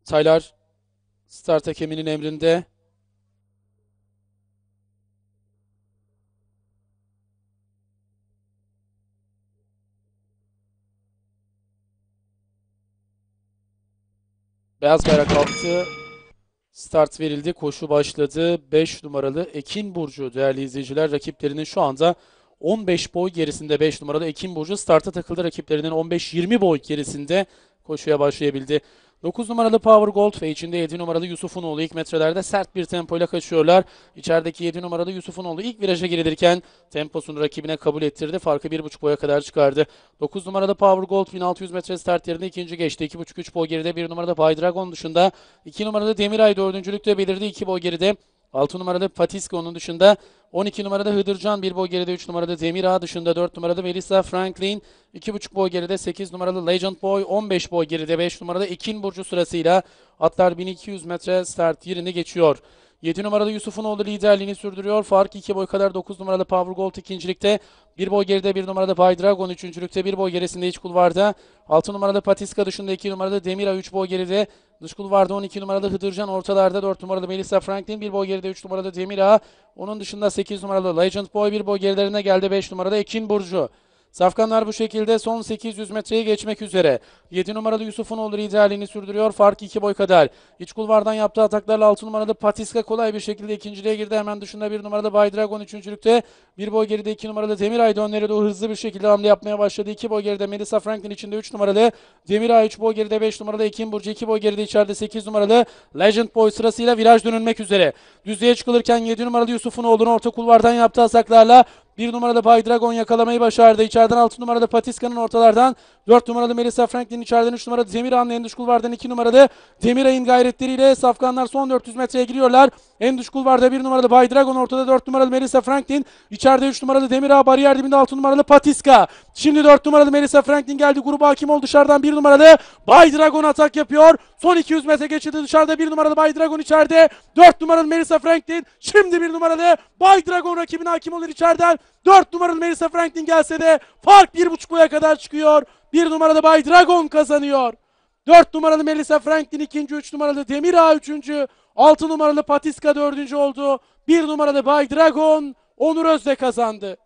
Taylar start hakeminin emrinde. Beyaz bayrak kalktı. Start verildi. Koşu başladı. 5 numaralı Ekin Burcu değerli izleyiciler. Rakiplerinin şu anda 15 boy gerisinde 5 numaralı Ekin Burcu starta takıldı. Rakiplerinin 15-20 boy gerisinde koşuya başlayabildi. 9 numaralı Power Gold ve içinde 7 numaralı Yusufunoğlu ilk metrelerde sert bir tempoyla kaçıyorlar. İçerideki 7 numaralı Yusufunoğlu ilk viraja girilirken temposunu rakibine kabul ettirdi. Farkı 1,5 boya kadar çıkardı. 9 numaralı Power Gold 1600 metre start yerinde ikinci geçti. 2,5-3 boy geride. 1 numarada Bay Dragon dışında. 2 numaralı Demiray dördüncülükte belirdi. 2 boy geride. 6 numarada Patiska onun dışında. 12 numarada Hıdırcan 1 boy geride. 3 numarada Demir Ağa dışında. 4 numarada Melissa Franklin 2,5 boy geride. 8 numaralı Legend Boy 15 boy geride. 5 numarada Ekin Burcu sırasıyla atlar 1200 metre start yerini geçiyor. 7 numaralı Yusufunoğlu liderliğini sürdürüyor. Fark 2 boy kadar. 9 numaralı Power Gold ikincilikte. 1 boy geride 1 numarada Bay Dragon üçüncülükte. 1 boy gerisinde iç kulvarda. 6 numarada Patiska dışında. 2 numarada Demira 3 boy geride. Dış kulvarda 12 numarada Hıdırcan ortalarda. 4 numarada Melissa Franklin 1 boy geride. 3 numarada Demira. Onun dışında 8 numaralı Legend Boy 1 boy gerilerine geldi. 5 numarada Ekin Burcu. Safkanlar bu şekilde son 800 metreyi geçmek üzere. 7 numaralı Yusufunoğlu liderliğini sürdürüyor. Fark 2 boy kadar. İç kulvardan yaptığı ataklarla 6 numaralı Patiska kolay bir şekilde ikinciliğe girdi. Hemen dışında 1 numarada Bay Dragon üçüncülükte. 1 boy geride 2 numaralı Demiray önleri doğru hızlı bir şekilde hamle yapmaya başladı. 2 boy geride Melissa Franklin içinde 3 numaralı Demiray 3 boy geride 5 numaralı Ekin Burcu 2 boy geride içeride 8 numaralı Legend Boy sırasıyla viraj dönülmek üzere. Düzlüğe çıkılırken 7 numaralı Yusufunoğlu'nun orta kulvardan yaptığı ataklarla 1 numaralı Bay Dragon yakalamayı başardı. İçeriden 6 numaralı Patiska'nın ortalardan 4 numaralı Melissa Franklin içeriden 3 numaralı Demiray'ın en dış kulvardan 2 numaralı Demiray'ın gayretleriyle Safkanlar son 400 metreye giriyorlar. En dış kulvarda 1 numaralı Bay Dragon ortada 4 numaralı Melissa Franklin. İçeride 3 numaralı Demiray bariyer dibinde 6 numaralı Patiska. Şimdi 4 numaralı Melissa Franklin geldi. Gruba hakim ol dışarıdan 1 numaralı Bay Dragon atak yapıyor. Son 200 metre geçildi dışarıda 1 numaralı Bay Dragon içeride. 4 numaralı Melissa Franklin. Şimdi 1 numaralı Bay Dragon rakibine hakim olur içeriden. 4 numaralı Melissa Franklin gelse de fark 1,5 boya kadar çıkıyor. 1 numaralı Bay Dragon kazanıyor. 4 numaralı Melissa Franklin ikinci, 3 numaralı Demir Ağa üçüncü, 6 numaralı Patiska dördüncü oldu. 1 numaralı Bay Dragon Onur Özde kazandı.